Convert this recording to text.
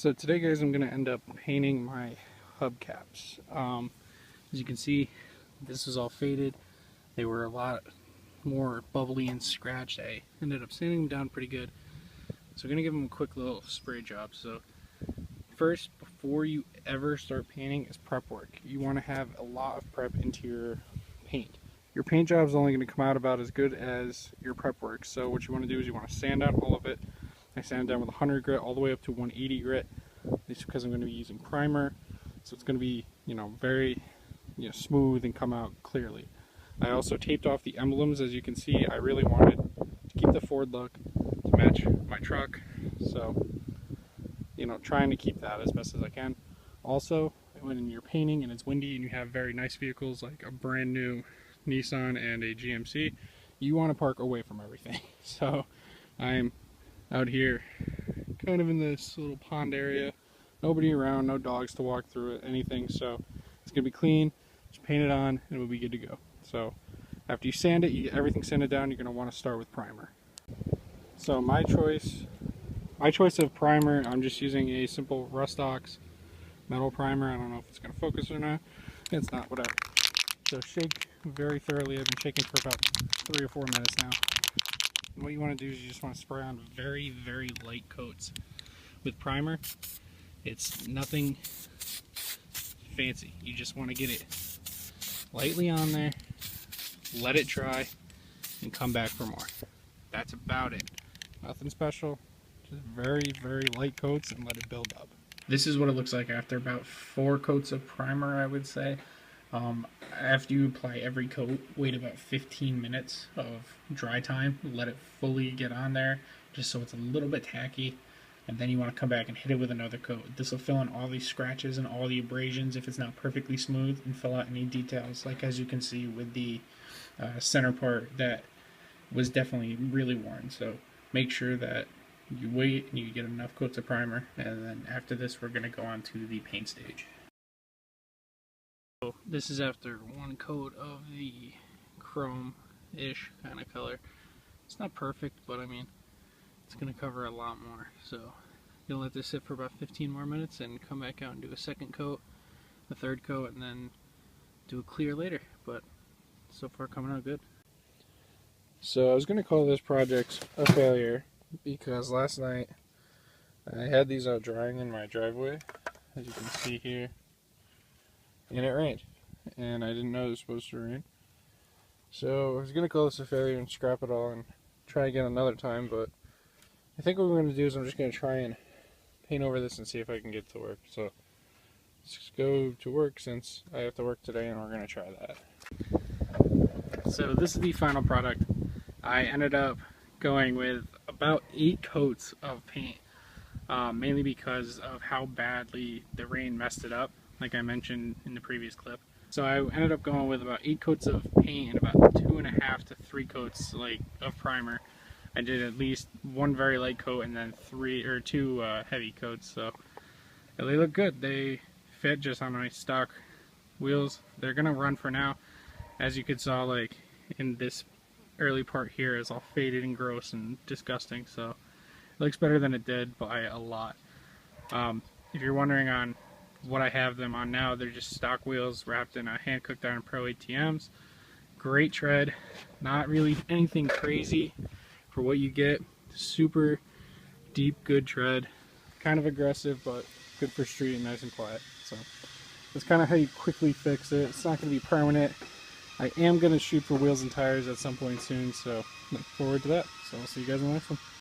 So today, guys, I'm going to end up painting my hubcaps. As you can see, this is all faded. They were a lot more bubbly and scratched. I ended up sanding them down pretty good. So I'm going to give them a quick little spray job. So first, before you ever start painting, is prep work. You want to have a lot of prep into your paint. Your paint job is only going to come out about as good as your prep work. So what you want to do is you want to sand out all of it. I sand it down with 100 grit all the way up to 180 grit. This is because I'm going to be using primer, so it's going to be, very, smooth and come out clearly. I also taped off the emblems. As you can see, I really wanted to keep the Ford look to match my truck. So, trying to keep that as best as I can. Also, when you're painting and it's windy and you have very nice vehicles like a brand new Nissan and a GMC, you want to park away from everything. So I'm out here kind of in this little pond area, nobody around, no dogs to walk through it, anything, so it's gonna be clean. Just paint it on and we'll be good to go. So after you sand it, you get everything sanded down, you're gonna want to start with primer. So my choice of primer, I'm just using a simple Rustox metal primer. I don't know if it's gonna focus or not. It's not, whatever. So shake very thoroughly. I've been shaking for about 3 or 4 minutes now. And what you want to do is you just want to spray on very, very light coats. With primer, it's nothing fancy. You just want to get it lightly on there, let it dry, and come back for more. That's about it. Nothing special. Just very, very light coats and let it build up. This is what it looks like after about 4 coats of primer, I would say. After you apply every coat, wait about 15 minutes of dry time. Let it fully get on there, just so it's a little bit tacky. And then you want to come back and hit it with another coat. This will fill in all these scratches and all the abrasions if it's not perfectly smooth, and fill out any details, like as you can see with the center part that was definitely really worn. So make sure that you wait and you get enough coats of primer, and then after this we're going to go on to the paint stage. So this is after 1 coat of the chrome-ish kind of color. It's not perfect, but I mean, it's going to cover a lot more. So you'll let this sit for about 15 more minutes and come back out and do a 2nd coat, a 3rd coat, and then do a clear later. But so far coming out good. So I was going to call this project a failure because last night I had these out drying in my driveway, as you can see here. And it rained, and I didn't know it was supposed to rain. So I was going to call this a failure and scrap it all and try again another time, but I think what we're going to do is I'm just going to try and paint over this and see if I can get to work. So let's go to work since I have to work today, and we're going to try that. So this is the final product. I ended up going with about 8 coats of paint, mainly because of how badly the rain messed it up, like I mentioned in the previous clip. So I ended up going with about 8 coats of paint and about 2.5 to 3 coats of primer. I did at least 1 very light coat and then 2 heavy coats. So they look good. They fit just on my stock wheels. They're gonna run for now. As you could saw, in this early part here, is all faded and gross and disgusting. So it looks better than it did by a lot. If you're wondering on what I have them on now, they're just stock wheels wrapped in a hand cooked iron Pro ATMs. Great tread, not really anything crazy for what you get. Super deep, good tread, kind of aggressive, but good for street and nice and quiet. So that's kind of how you quickly fix it. It's not going to be permanent. I am going to shoot for wheels and tires at some point soon, so look forward to that. So I'll see you guys in the next one.